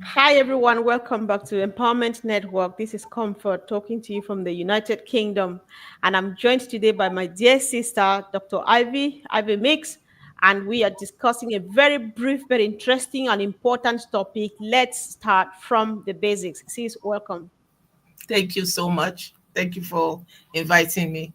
Hi, everyone. Welcome back to Empowerment Network. This is Comfort talking to you from the United Kingdom. And I'm joined today by my dear sister, Dr. Ivy Mix. And we are discussing a very brief, very interesting, and important topic. Let's start from the basics. Sis, welcome. Thank you so much. Thank you for inviting me.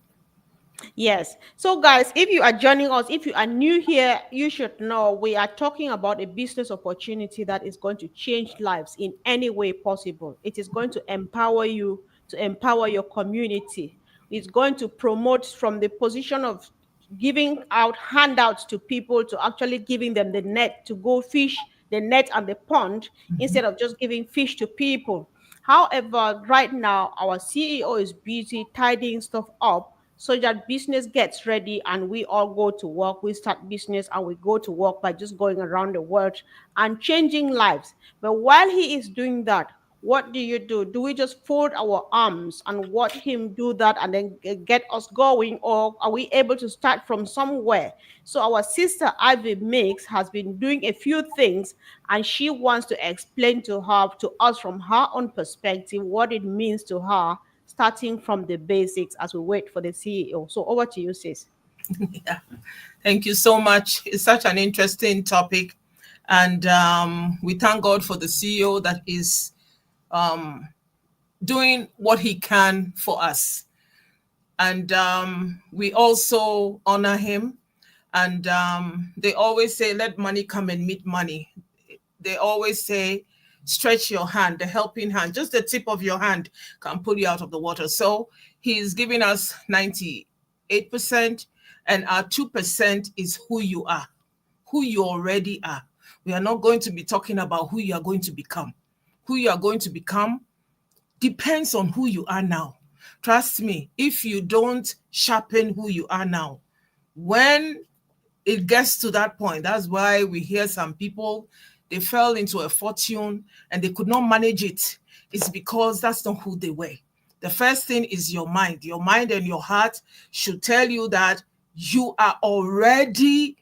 Yes. So, guys, if you are joining us, if you are new here, you should know we are talking about a business opportunity that is going to change lives in any way possible. It is going to empower you, to empower your community. It's going to promote from the position of giving out handouts to people to actually giving them the net to go fish the net and the pond instead of just giving fish to people. However, right now our CEO is busy tidying stuff up so that business gets ready and we all go to work. We start business and we go to work by just going around the world and changing lives. But while he is doing that, what do you do? Do we just fold our arms and watch him do that and then get us going, or are we able to start from somewhere? So our sister Ivy Mix has been doing a few things, and she wants to explain to us from her own perspective what it means to her, starting from the basics as we wait for the CEO. So over to you, sis. Yeah. Thank you so much. It's such an interesting topic. And we thank God for the CEO that is doing what he can for us. And we also honor him. And they always say, let money come and meet money. They always say, stretch your hand, the helping hand, just the tip of your hand can pull you out of the water. So he's giving us 98%, and our 2% is who you are, who you already are. We are not going to be talking about who you are going to become. Who you are going to become depends on who you are now. Trust me, if you don't sharpen who you are now, when it gets to that point, that's why we hear some people, they fell into a fortune and they could not manage it. It's because that's not who they were. The first thing is your mind. Your mind and your heart should tell you that you are already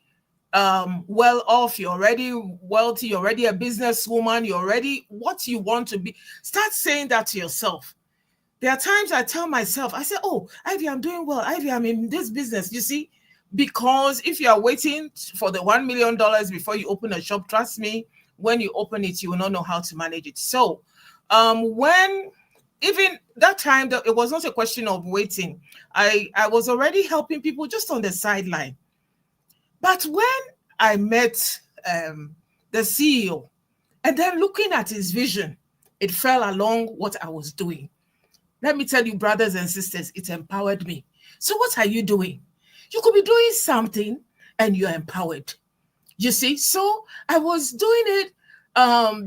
well off, you're already wealthy, you're already a businesswoman, you're already what you want to be. Start saying that to yourself. There are times I tell myself, I say, oh, Ivy, I'm doing well. Ivy, I'm in this business. You see, because if you are waiting for the $1 million before you open a shop, trust me, when you open it, you will not know how to manage it. So when even that time, it was not a question of waiting. I was already helping people just on the sideline. But when I met the CEO and then looking at his vision, it fell along what I was doing. Let me tell you, brothers and sisters, it empowered me. So what are you doing? You could be doing something and you're empowered. You see? So I was doing it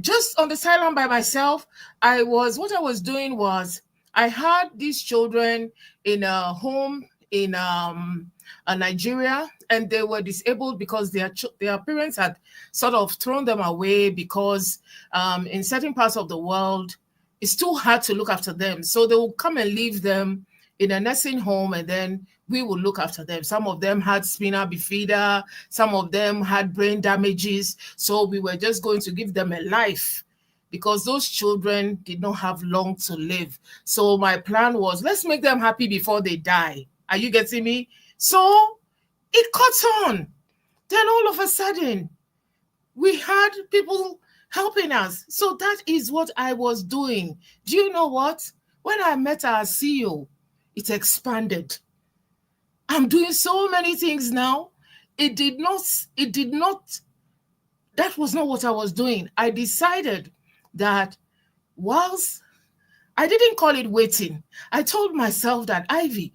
just on the sideline by myself. What I was doing was I had these children in a home in Nigeria, and they were disabled because their parents had sort of thrown them away because in certain parts of the world, it's too hard to look after them. So they will come and leave them in a nursing home, and then we will look after them. Some of them had spina bifida, some of them had brain damages. So we were just going to give them a life because those children did not have long to live. So my plan was, let's make them happy before they die. Are you getting me? So it caught on. Then all of a sudden, we had people helping us. So that is what I was doing. Do you know what? When I met our CEO, it expanded. I'm doing so many things now. It did not, that was not what I was doing. I decided that whilst I didn't call it waiting, I told myself that, Ivy,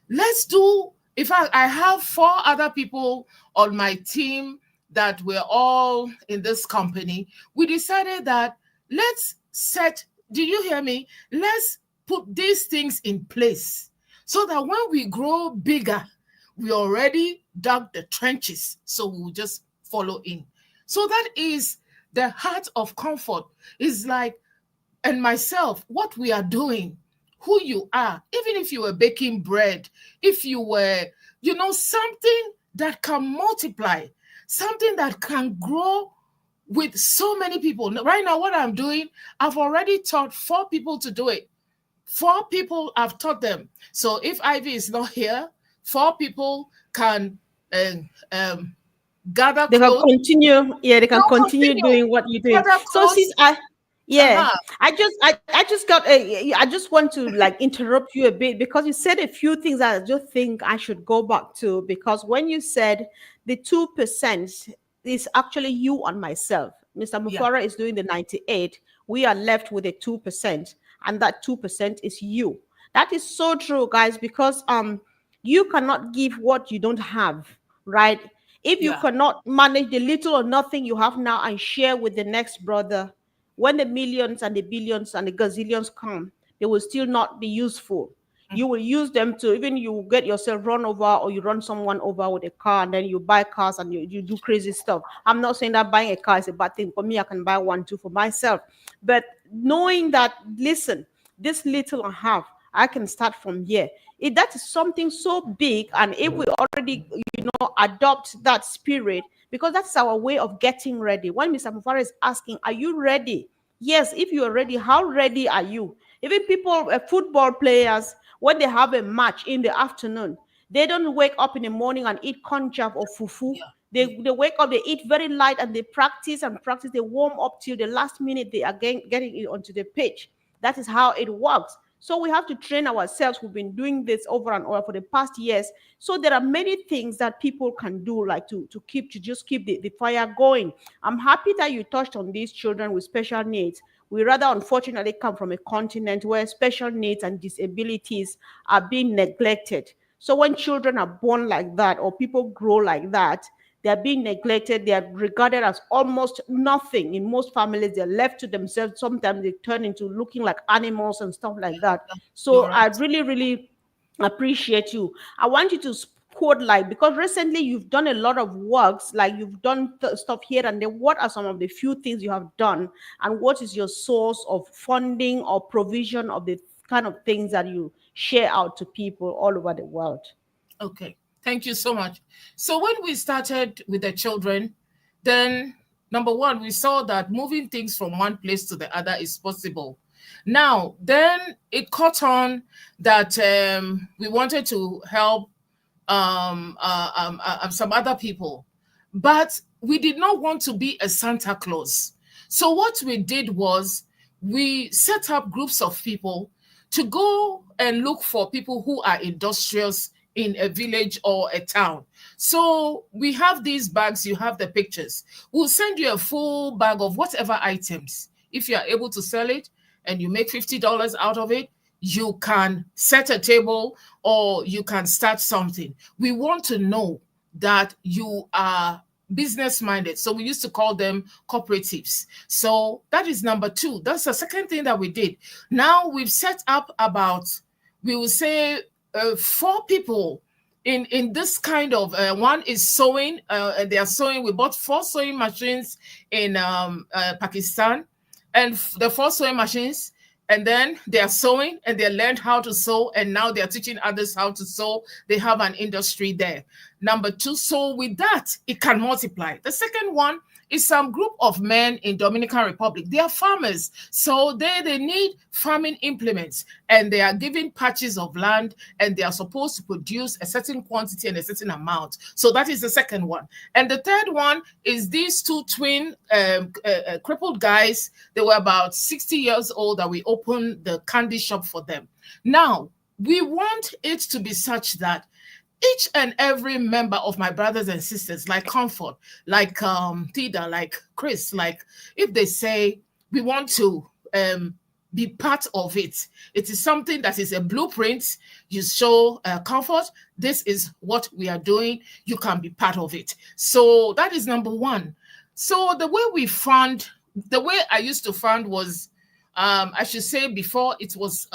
let's do, in fact, I have 4 other people on my team that we're all in this company. We decided that do you hear me? Let's put these things in place so that when we grow bigger, we already dug the trenches. So we'll just follow in. So that is the heart of comfort. Is like, and myself, what we are doing, who you are, even if you were baking bread, if you were, something that can multiply, something that can grow with so many people. Right now, what I'm doing, I've already taught 4 people to do it. 4 people, I've taught them. So if Ivy is not here, 4 people can uh, um, gather They can clothes. continue, yeah, they can They'll continue continue. doing what you're doing. Gather So sis, clothes. yeah, Uh-huh. I just got I just want to like interrupt you a bit because you said a few things that I just think I should go back to, because when you said the 2% is actually you and myself. Mr. Yeah, Mufara is doing the 98. We are left with a 2%, and that 2% is you. That is so true, guys, because you cannot give what you don't have, right? If you yeah, cannot manage the little or nothing you have now and share with the next brother, when the millions and the billions and the gazillions come, they will still not be useful. mm, You will use them to, even you get yourself run over or you run someone over with a car, and then you buy cars and you do crazy stuff. I'm not saying that buying a car is a bad thing. For me, I can buy one too for myself. But knowing that, listen, this little I have, I can start from here. That is something so big. And if we already, adopt that spirit, because that's our way of getting ready. When Mr. Mufara is asking, are you ready? Yes, if you are ready, how ready are you? Even people, football players, when they have a match in the afternoon, they don't wake up in the morning and eat conchaf or fufu. yeah, yeah. They wake up, they eat very light, and they practice and practice. They warm up till the last minute they are getting it onto the pitch. That is how it works. So we have to train ourselves. We've been doing this over and over for the past years. So there are many things that people can do, like to just keep the fire going. I'm happy that you touched on these children with special needs. We rather unfortunately come from a continent where special needs and disabilities are being neglected. So when children are born like that or people grow like that, they are being neglected. They are regarded as almost nothing. In most families, they're left to themselves. Sometimes they turn into looking like animals and stuff like that. You're So I right. really, really appreciate you. I want you to quote, like, because recently you've done a lot of works, like you've done stuff here and there. What are some of the few things you have done, and what is your source of funding or provision of the kind of things that you share out to people all over the world? Okay. Thank you so much. So when we started with the children, then number one, we saw that moving things from one place to the other is possible. Now, then it caught on that we wanted to help some other people, but we did not want to be a Santa Claus. So what we did was we set up groups of people to go and look for people who are industrious in a village or a town. So we have these bags, you have the pictures. We'll send you a full bag of whatever items. If you are able to sell it and you make $50 out of it, you can set a table or you can start something. We want to know that you are business minded. So we used to call them cooperatives. So that is number two. That's the second thing that we did. Now we've set up about, we will say, 4 people in this kind of one is sewing. They are sewing. We bought 4 sewing machines in Pakistan, and the 4 sewing machines, and then they are sewing and they learned how to sew, and now they are teaching others how to sew. They have an industry there. Number two, so with that it can multiply. The second one is some group of men in Dominican Republic. They are farmers, so they need farming implements, and they are given patches of land, and they are supposed to produce a certain quantity and a certain amount. So that is the second one. And the third one is these two twin crippled guys. They were about 60 years old that we opened the candy shop for them. Now we want it to be such that each and every member of my brothers and sisters, like Comfort, like Tida, like Chris, like if they say we want to be part of it, it is something that is a blueprint. You show Comfort, this is what we are doing. You can be part of it. So that is number one. So the way we fund, the way I used to fund was, I should say before it was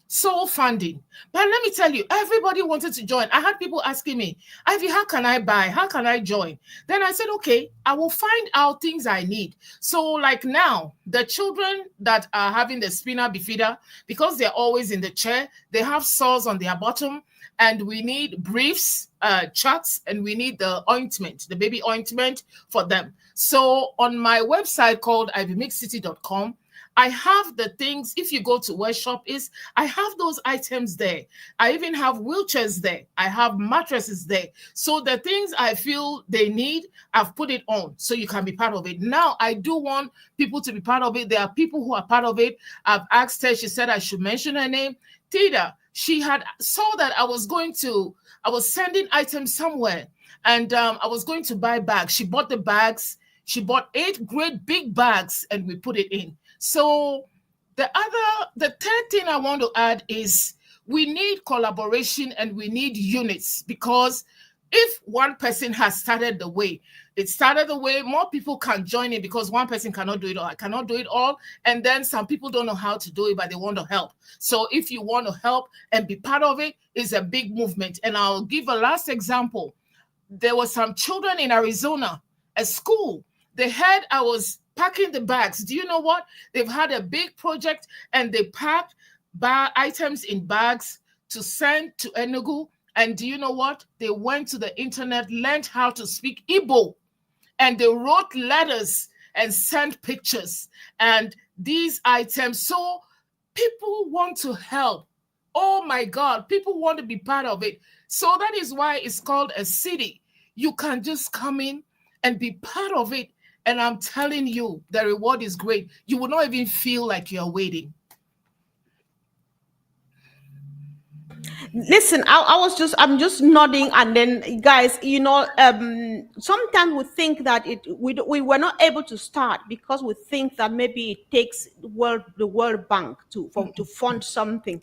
soul funding. But let me tell you, everybody wanted to join. I had people asking me, Ivy, how can I buy? How can I join? Then I said, okay, I will find out things I need. So, like now, the children that are having the spina bifida, because they're always in the chair, they have sores on their bottom, and we need briefs, chucks, and we need the ointment, the baby ointment for them. So, on my website called ivymixcity.com, I have the things. If you go to where shop is, I have those items there. I even have wheelchairs there. I have mattresses there. So the things I feel they need, I've put it on so you can be part of it. Now, I do want people to be part of it. There are people who are part of it. I've asked her, she said I should mention her name. Tida, she had saw that I was sending items somewhere, and I was going to buy bags. She bought the bags. She bought 8 great big bags, and we put it in. So the third thing I want to add is we need collaboration and we need units, because if one person has started the way, it started the way, more people can join in, because one person cannot do it all. I cannot do it all. And then some people don't know how to do it, but they want to help. So if you want to help and be part of it, it's a big movement. And I'll give a last example. There were some children in Arizona, a school. They heard I was packing the bags. Do you know what? They've had a big project, and they packed items in bags to send to Enugu. And do you know what? They went to the internet, learned how to speak Igbo, and they wrote letters and sent pictures and these items. So people want to help. Oh my God, people want to be part of it. So that is why it's called a city. You can just come in and be part of it. And I'm telling you, the reward is great. You will not even feel like you're waiting. Listen, I'm just nodding, and then guys, sometimes we think that we were not able to start because we think that maybe it takes the World Bank to fund something.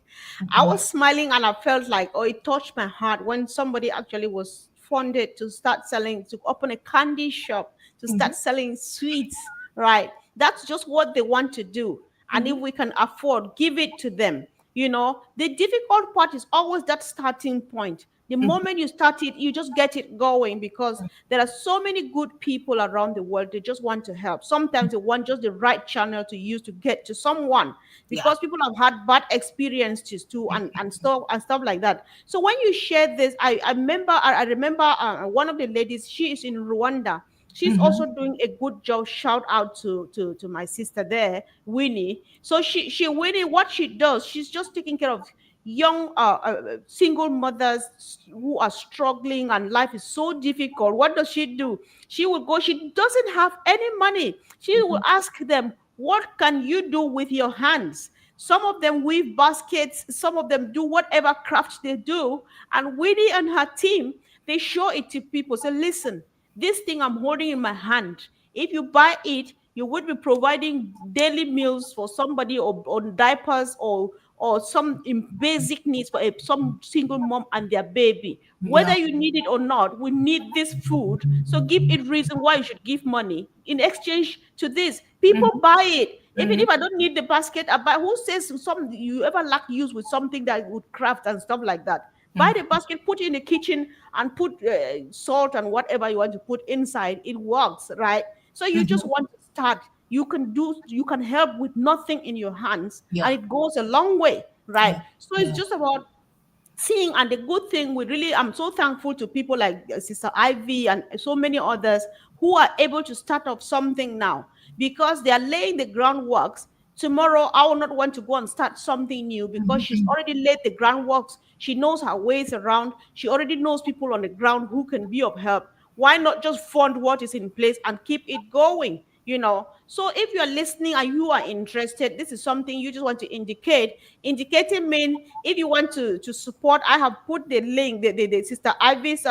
I was smiling and I felt like, oh, it touched my heart when somebody actually was funded to start selling, to open a candy shop, to start selling sweets, right? That's just what they want to do. And if we can afford, give it to them. The difficult part is always that starting point. The moment you start it, you just get it going, because there are so many good people around the world. They just want to help. Sometimes they want just the right channel to use to get to someone, Yeah. because people have had bad experiences too, and stuff like that. So when you share this, I remember one of the ladies. She is in Rwanda. She's also doing a good job. Shout out to my sister there, Winnie. So she Winnie, what she does, she's just taking care of young single mothers who are struggling, and life is so difficult. What does she do? She will go. She doesn't have any money. She will ask them, what can you do with your hands? Some of them weave baskets, some of them do whatever craft they do. And Winnie and her team, they show it to people. Say, listen, this thing I'm holding in my hand, if you buy it, you would be providing daily meals for somebody, or diapers, or some basic needs for some single mom and their baby. Whether Yeah. you need it or not, we need this food. So give it reason why you should give money in exchange to this. People buy it. Even if I don't need the basket, I buy. Who says some you ever lack use with something that would craft and stuff like that? Buy the basket, put it in the kitchen, and put salt and whatever you want to put inside. It works, right? So you just want to start. You can help with nothing in your hands, Yeah. and it goes a long way, right? Yeah. So it's Yeah. just about seeing. And the good thing, I'm so thankful to people like Sister Ivy and so many others who are able to start up something now, because they are laying the groundworks. Tomorrow I will not want to go and start something new, because she's already laid the groundworks. She knows her ways around. She already knows people on the ground who can be of help. Why not just fund what is in place and keep it going? So if you're listening and you are interested, this is something you just want to indicate. Indicating mean, if you want to support, I have put the link, the Sister Ivy's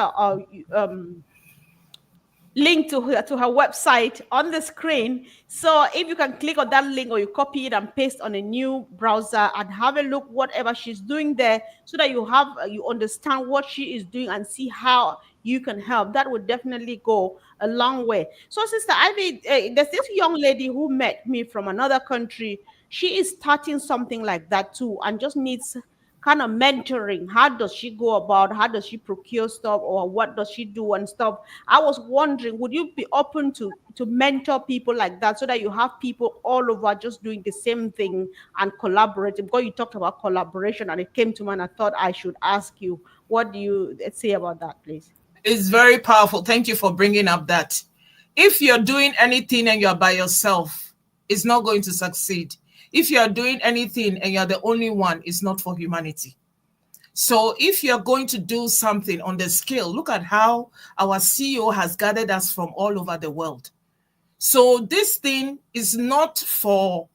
link to her website on the screen. So if you can click on that link, or you copy it and paste on a new browser and have a look whatever she's doing there, so that you understand what she is doing and see how you can help. That would definitely go a long way. So Sister Ivy, there's this young lady who met me from another country. she is starting something like that too, and just needs kind of mentoring. How does she go about? How does she procure stuff, or what does she do and stuff? I was wondering, would you be open to mentor people like that, so that you have people all over just doing the same thing and collaborating? Because you talked about collaboration, and it came to me, and I thought I should ask you, what do you say about that, please? It's very powerful. Thank you for bringing up that. If you're doing anything and you're by yourself, it's not going to succeed. If you're doing anything and you're the only one, it's not for humanity. So if you're going to do something on the scale, look at how our CEO has gathered us from all over the world. So this thing is not for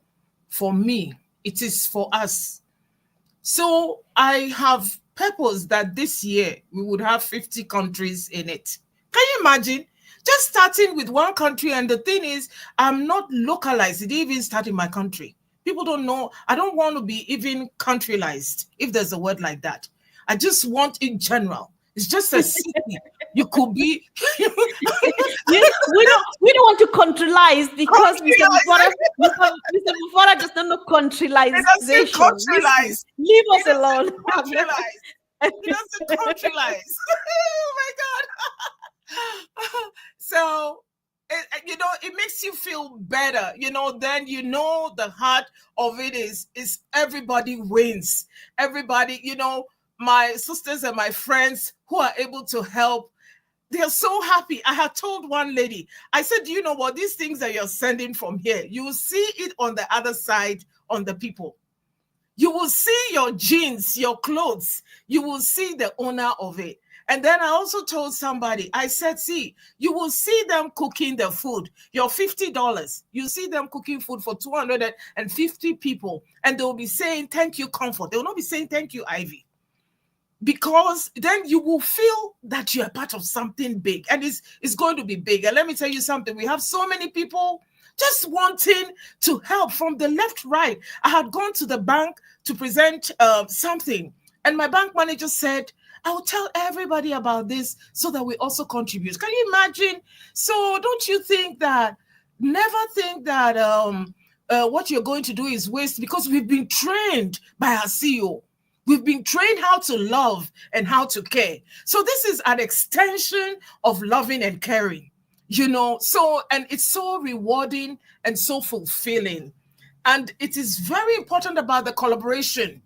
me, it is for us. So I have purpose that this year we would have 50 countries in it. Can you imagine? Just starting with one country, and the thing is, I'm not localized. It didn't even start in my country. People don't know. I don't want to be even countrylized, if there's a word like that. I just want in general. It's just a city. You could be We don't want to countrylize, because Mr. Bufora does not know It doesn't countrylization. Listen, countrylized. leave It us alone. doesn't countrylized. It doesn't countrylized. Oh my God. So, it makes you feel better. Then the heart of it is everybody wins. Everybody, my sisters and my friends who are able to help, they're so happy. I had told one lady, I said, do you know what? These things that you're sending from here, you will see it on the other side on the people. You will see your jeans, your clothes. You will see the owner of it. And then I also told somebody, I said, see, you will see them cooking the food. Your $50, you see them cooking food for 250 people. And they will be saying, thank you, Comfort. They will not be saying, thank you, Ivy. Because then you will feel that you're part of something big, and it's going to be big. And let me tell you something, we have so many people just wanting to help from the left, right. I had gone to the bank to present something, and my bank manager said, I will tell everybody about this so that we also contribute. Can you imagine? So don't you think that, never think that what you're going to do is waste, because we've been trained by our CEO. We've been trained how to love and how to care. So this is an extension of loving and caring, and it's so rewarding and so fulfilling. And it is very important about the collaboration.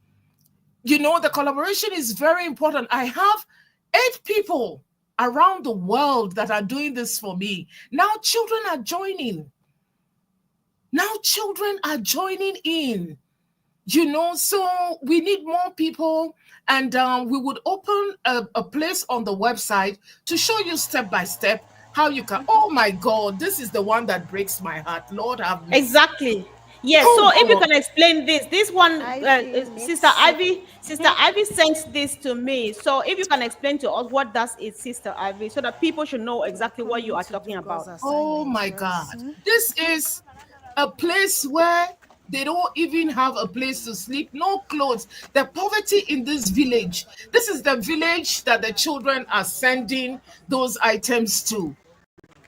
The collaboration is very important. I have 8 people around the world that are doing this for me. Now children are joining. In. So we need more people, and we would open a place on the website to show you step by step how you can. Oh my God, this is the one that breaks my heart. Lord have mercy. Exactly. Yes. So Oh if you God. can explain this one, I feel Sister it's Ivy, Sister Ivy sent this to me. So if you can explain to us what does it, Sister Ivy, so that people should know exactly what you coming are to talking do God's about. Oh assignment. my Yes. God. This is a place where they don't even have a place to sleep, no clothes. The poverty in this village. This is the village that the children are sending those items to.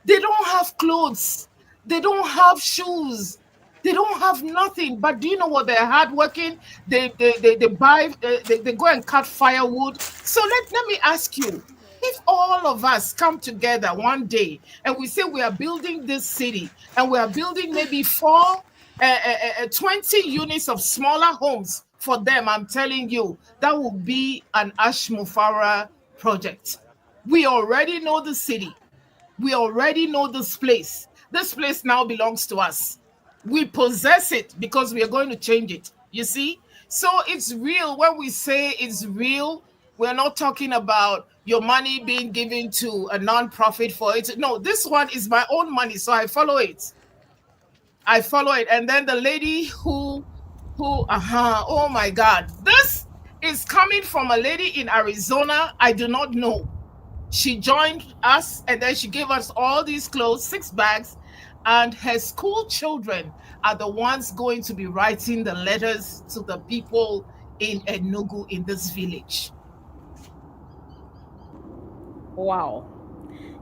They don't have clothes. They don't have shoes. They don't have nothing. But do you know what? They're hardworking. They buy. They go and cut firewood. So let me ask you: if all of us come together one day and we say we are building this city, and we are building maybe 20 units of smaller homes for them, I'm telling you, that will be an Ashmufara project. We already know the city. We already know this place. This place now belongs to us. We possess it because we are going to change it. You see? So it's real. When we say it's real, we're not talking about your money being given to a non-profit for it. No, this one is my own money, so I follow it. I follow it. And then the lady oh my God, this is coming from a lady in Arizona. I do not know. She joined us, and then she gave us all these clothes, 6 bags, and her school children are the ones going to be writing the letters to the people in Enugu, in this village. Wow.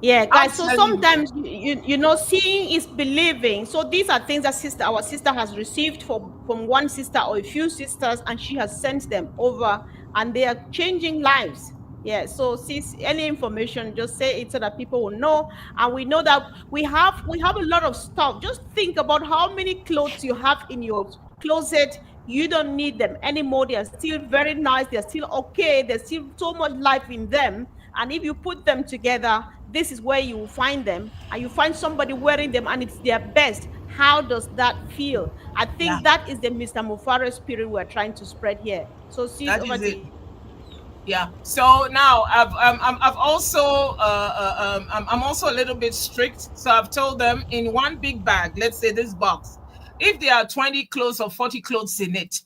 Yeah, I'm guys. So telling you. sometimes seeing is believing. So these are things that our sister has received from one sister or a few sisters, and she has sent them over, and they are changing lives. Yeah. So sis, any information, just say it so that people will know, and we know that we have a lot of stuff. Just think about how many clothes you have in your closet. You don't need them anymore. They are still very nice. They're still okay. There's still so much life in them. And if you put them together, this is where you will find them, and you find somebody wearing them and it's their best. How does that feel? I Yeah, think that is the Mr. Mufara spirit we're trying to spread here. So, sis, that over is to it. you. Yeah. So now I've also I'm also a little bit strict. So I've told them in one big bag, let's say this box, if there are 20 clothes or 40 clothes in it,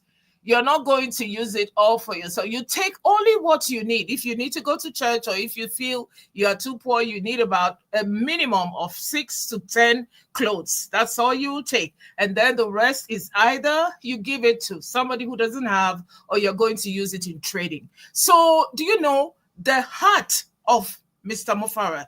you're not going to use it all for you. So you take only what you need. If you need to go to church, or if you feel you are too poor, you need about a minimum of 6 to 10 clothes. That's all you will take. And then the rest is either you give it to somebody who doesn't have, or you're going to use it in trading. So do you know the heart of Mr. Mufara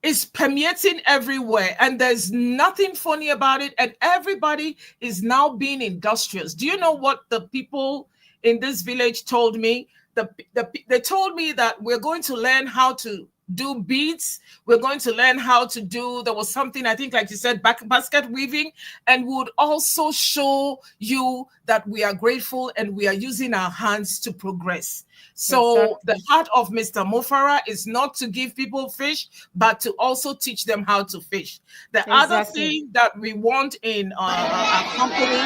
is permeating everywhere, and there's nothing funny about it, and everybody is now being industrious. Do you know what the people in this village told me? They told me that we're going to learn how to do beads. We're going to learn how to do, there was something, I think, like you said, basket weaving, and would also show you that we are grateful and we are using our hands to progress. So the Exactly. heart of Mr. Mofara is not to give people fish, but to also teach them how to fish. The other Exactly. thing that we want in our company,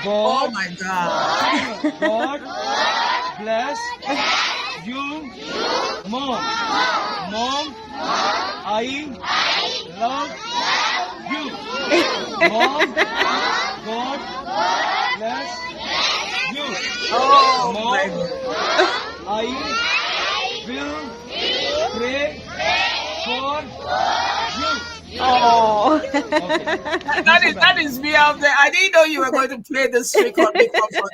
oh God, my God. God bless you, Mom. Mom, I love you. Mom, God bless you. Oh my Mom, God. I will pray for you. Oh. Okay, That please is come back. that is me out there. I didn't know you were going to play this trick on me, Comfort.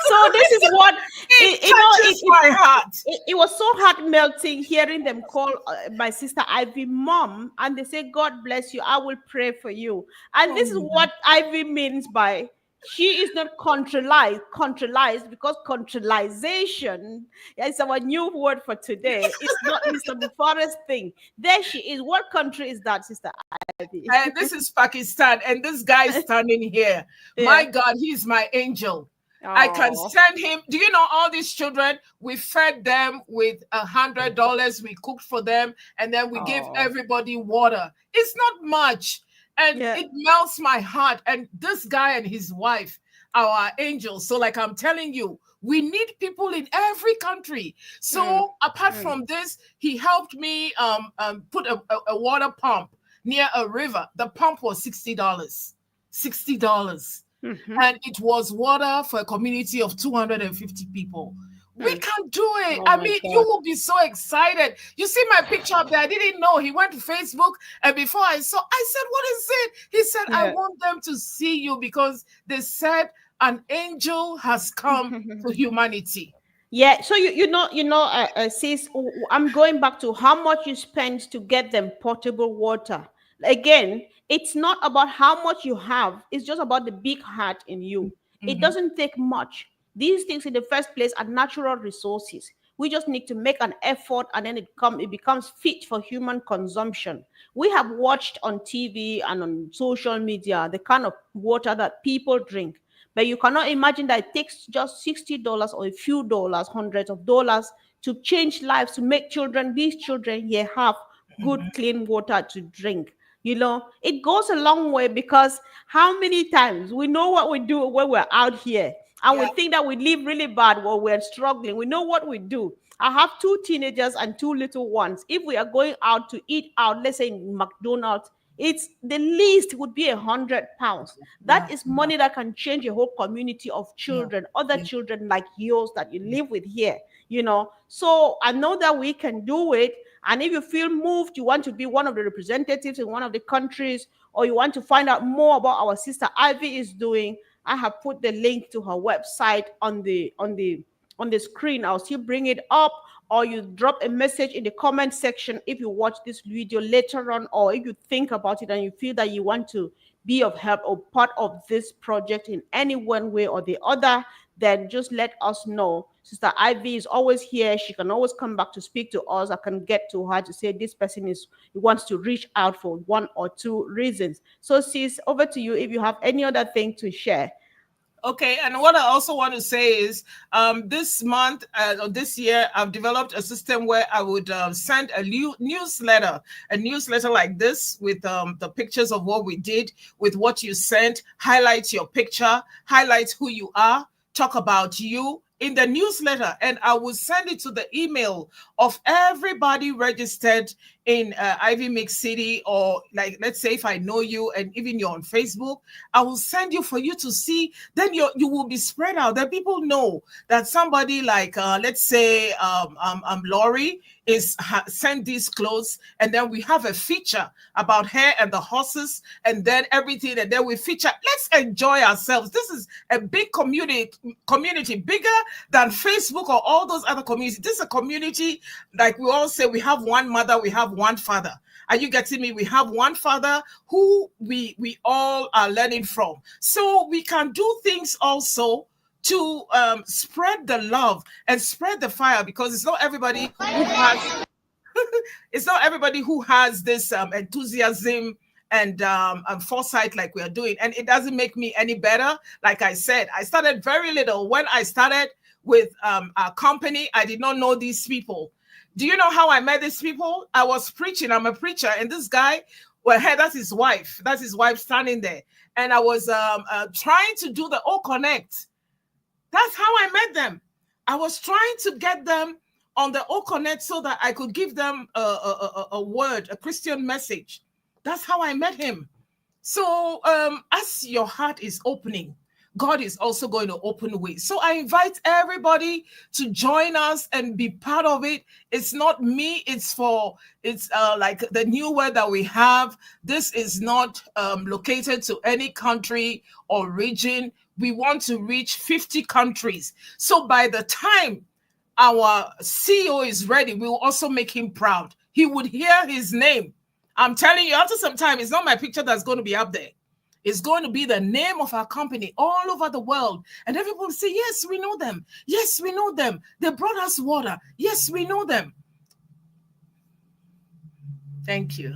So this is what It touches my heart. it was so heart melting hearing them call my sister Ivy mom, and they say, God bless you, I will pray for you. And Oh this is my God. what Ivy means by she is not controlized, because controlization is our new word for today. It's not Mr. Bufara's thing. There she is. What country is that, Sister Ivy? And this is Pakistan, and this guy is standing here. My Yeah. God, he's my angel. I can Oh. send him. Do you know all these children? We fed them with $100. We cooked for them, and then we gave Oh. everybody water. It's not much, and Yeah. it melts my heart. And this guy and his wife are our angels. So, like I'm telling you, we need people in every country. Mm, So, apart mm. from this, he helped me put a water pump near a river. The pump was $60. $60. Mhm. And it was water for a community of 250 people. We Mm. can do it. Oh I my mean, you God. will be so excited. You see my picture up there. I didn't know. He went to Facebook, and before I saw, I said, "What is it?" He said, "I Yeah. want them to see you because they said an angel has come to humanity." Yeah, so sis, I'm going back to how much you spend to get them potable water. Again, it's not about how much you have, it's just about the big heart in you. It Mhm. doesn't take much. These things in the first place are natural resources. We just need to make an effort, and then it becomes fit for human consumption. We have watched on TV and on social media the kind of water that people drink. But you cannot imagine that it takes just $60 or a few dollars, hundreds of dollars, to change lives, to make these children here have good, clean water to drink. It goes a long way, because how many times we know what we do when we're out here, and we Yeah. think that we live really bad while we're struggling. We know what we do. I have two teenagers and two little ones. If we are going out to eat out, let's say in McDonald's, it's the least would be £100. That Yeah. is Yeah. money that can change a whole community of Yeah. children, other Yeah. children like yours that you live with here. So I know that we can do it. And if you feel moved, you want to be one of the representatives in one of the countries, or you want to find out more about our sister Ivy is doing, I have put the link to her website on the on the screen. I'll still bring it up, or you drop a message in the comment section if you watch this video later on, or if you think about it and you feel that you want to be of help or part of this project in any one way or the other, then just let us know. Sister Ivy is always here. She can always come back to speak to us. I can get to her to say this person is wants to reach out for one or two reasons. So sis, over to you if you have any other thing to share. Okay, and what I also want to say is, this month or this year, I've developed a system where I would send a newsletter like this with the pictures of what we did, with what you sent, highlight your picture, highlight who you are, talk about you in the newsletter, and I will send it to the email of everybody registered in Ivy Mix City, or like, let's say if I know you and even you're on Facebook, I will send you for you to see. Then you will be spread out. That people know that somebody like let's say Lori is sent these clothes, and then we have a feature about her and the horses, and then everything, and then we feature. Let's enjoy ourselves. This is a big community, bigger than Facebook or all those other communities. This is a community, like we all say, we have one mother, we have one father. Are you getting me? We have one father who we all are learning from. So we can do things also to spread the love and spread the fire, because it's not everybody who has it's not everybody who has this enthusiasm and foresight like we are doing. And it doesn't make me any better. Like I said, I started very little. When I started with our company, I did not know these people. Do you know how I met these people? I was preaching. I'm a preacher. And this guy, well, hey, that's his wife. That's his wife standing there. And I was trying to do the O Connect. That's how I met them. I was trying to get them on the O Connect so that I could give them a word, a Christian message. That's how I met him. So as your heart is opening, God is also going to open ways. So I invite everybody to join us and be part of it. It's not me. It's like the new word that we have. This is not located to any country or region. We want to reach 50 countries. So by the time our CEO is ready, we will also make him proud. He would hear his name. I'm telling you, after some time, it's not my picture that's going to be up there. It's going to be the name of our company all over the world. And everyone will say, yes, we know them. Yes, we know them. They brought us water. Yes, we know them. Thank you.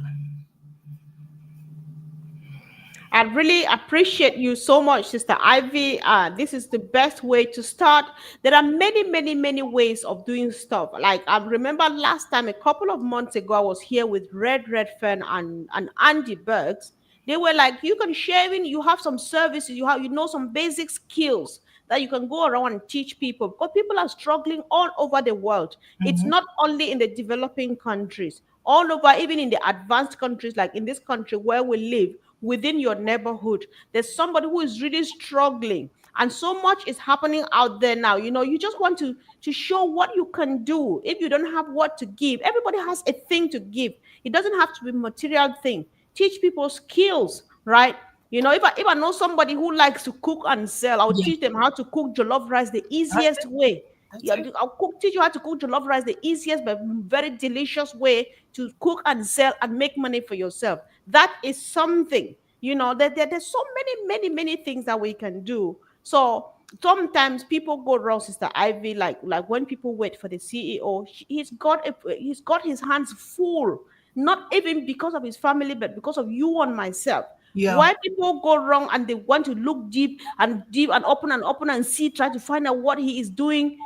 I really appreciate you so much, Sister Ivy. This is the best way to start. There are many, many, many ways of doing stuff. Like I remember last time, a couple of months ago, I was here with Red Fern and Andy Berks. They were like, you can share in, you have some services, you know some basic skills that you can go around and teach people, because people are struggling all over the world. It's not only in the developing countries, all over, even in the advanced countries, like in this country where we live, within your neighborhood, there's somebody who is really struggling. And so much is happening out there now. You just want to show what you can do. If you don't have what to give, everybody has a thing to give. It doesn't have to be material thing. Teach people skills, right? If I know somebody who likes to cook and sell, I'll teach them how to cook jollof rice the easiest way. Teach you how to cook jollof rice the easiest but very delicious way to cook and sell and make money for yourself. That is something. There's so many things that we can do. So sometimes people go wrong, Sister Ivy, like when people wait for the CEO, he's got his hands full, not even because of his family, but because of you and myself. Yeah. Why people go wrong and they want to look deep and open and see, try to find out what he is doing,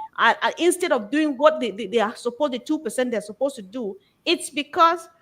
instead of doing what they are supposed, the 2% they're supposed to do. It's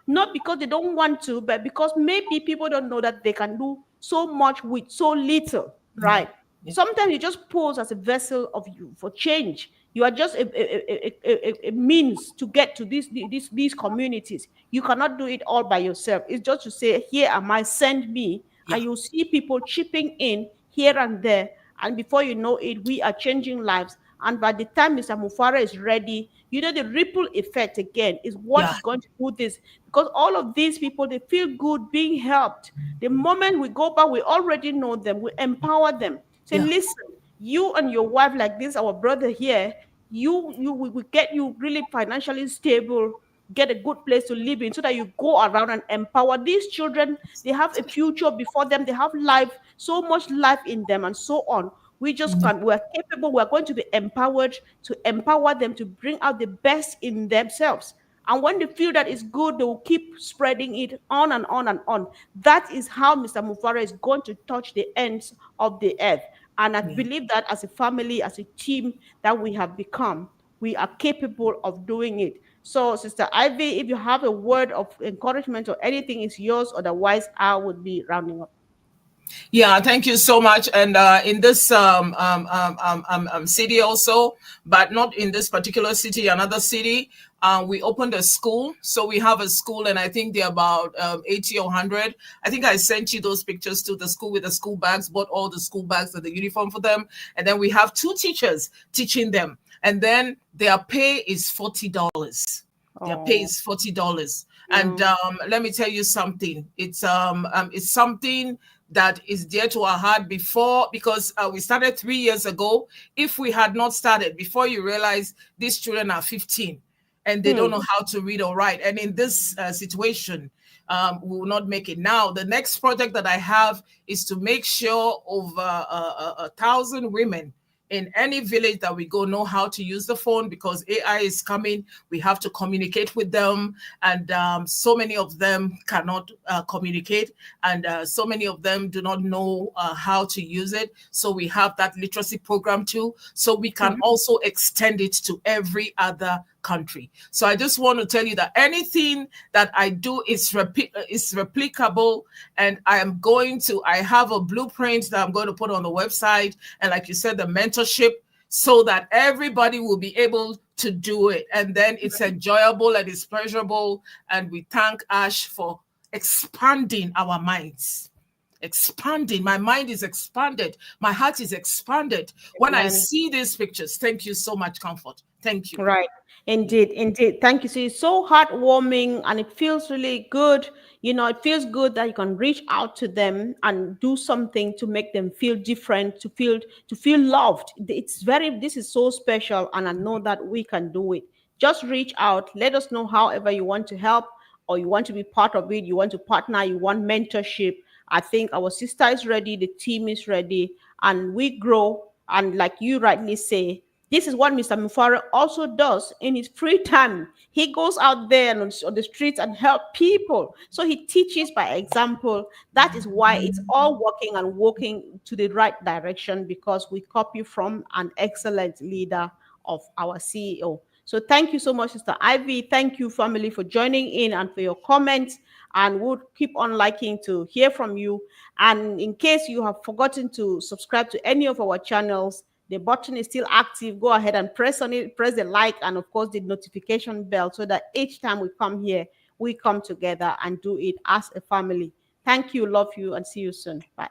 not because they don't want to, but because maybe people don't know that they can do so much with so little, right? Yeah. Sometimes you just pose as a vessel of you for change. You are just a means to get to these communities. You cannot do it all by yourself. It's just to say, here am I, send me. Yeah. And you'll see people chipping in here and there. And before you know it, we are changing lives. And by the time Mr. Mufara is ready, the ripple effect again is what is going to do this. Because all of these people, they feel good being helped. The moment we go back, we already know them. We empower them. Say, listen, you and your wife, like this, our brother here, you we get you really financially stable, get a good place to live in, so that you go around and empower these children. They have a future before them, they have life, so much life in them, and so on. We just can We're capable, we're going to be empowered to empower them to bring out the best in themselves. And when they feel that it's good, they will keep spreading it on and on and on. That is how Mr. Mufara is going to touch the ends of the earth. And I Yeah. believe that as a family, as a team that we have become, we are capable of doing it. So, Sister Ivy, if you have a word of encouragement or anything, is yours. Otherwise, I would be rounding up. Yeah, thank you so much. And in this city also, but not in this particular city, another city, we opened a school. So we have a school, and I think they're about 80 or 100. I think I sent you those pictures to the school with the school bags, bought all the school bags and the uniform for them. And then we have 2 teachers teaching them. And then their pay is $40. Their pay Oh, is $40. And mm, let me tell you something. It's something that is dear to our heart before, because we started 3 years ago. If we had not started, before you realize these children are 15 and they don't mm, know how to read or write. And in this situation, we will not make it. Now, the next project that I have is to make sure over 1,000 women in any village that we go know how to use the phone, because AI is coming. We have to communicate with them, and so many of them cannot communicate, and so many of them do not know how to use it. So we have that literacy program too, so we can mhm, also extend it to every other country. So I just want to tell you that anything that I do is replicable, and I have a blueprint that I'm going to put on the website, and like you said, the mentorship, so that everybody will be able to do it. And then it's enjoyable and it's pleasurable. And we thank Ash for expanding our minds. Expanding. My mind is expanded. My heart is expanded when I amen. see these pictures. Thank you so much, Comfort. Thank you. Right. Indeed, indeed. Thank you. So it's so heartwarming and it feels really good. It feels good that you can reach out to them and do something to make them feel different, to feel loved. This is so special, and I know that we can do it. Just reach out. Let us know however you want to help, or you want to be part of it, you want to partner, you want mentorship. I think our sister is ready, the team is ready, and we grow. And like you rightly say, this is what Mr. Mufara also does in his free time. He goes out there on the streets and help people. So he teaches by example. That is why it's all working and working to the right direction, because we copy from an excellent leader of our CEO. So thank you so much, Sister Ivy. Thank you, family, for joining in and for your comments. And we'll keep on liking to hear from you. And in case you have forgotten to subscribe to any of our channels, the button is still active. Go ahead and press on it, press the like, and of course the notification bell, so that each time we come here, we come together and do it as a family. Thank you, love you, and see you soon. Bye.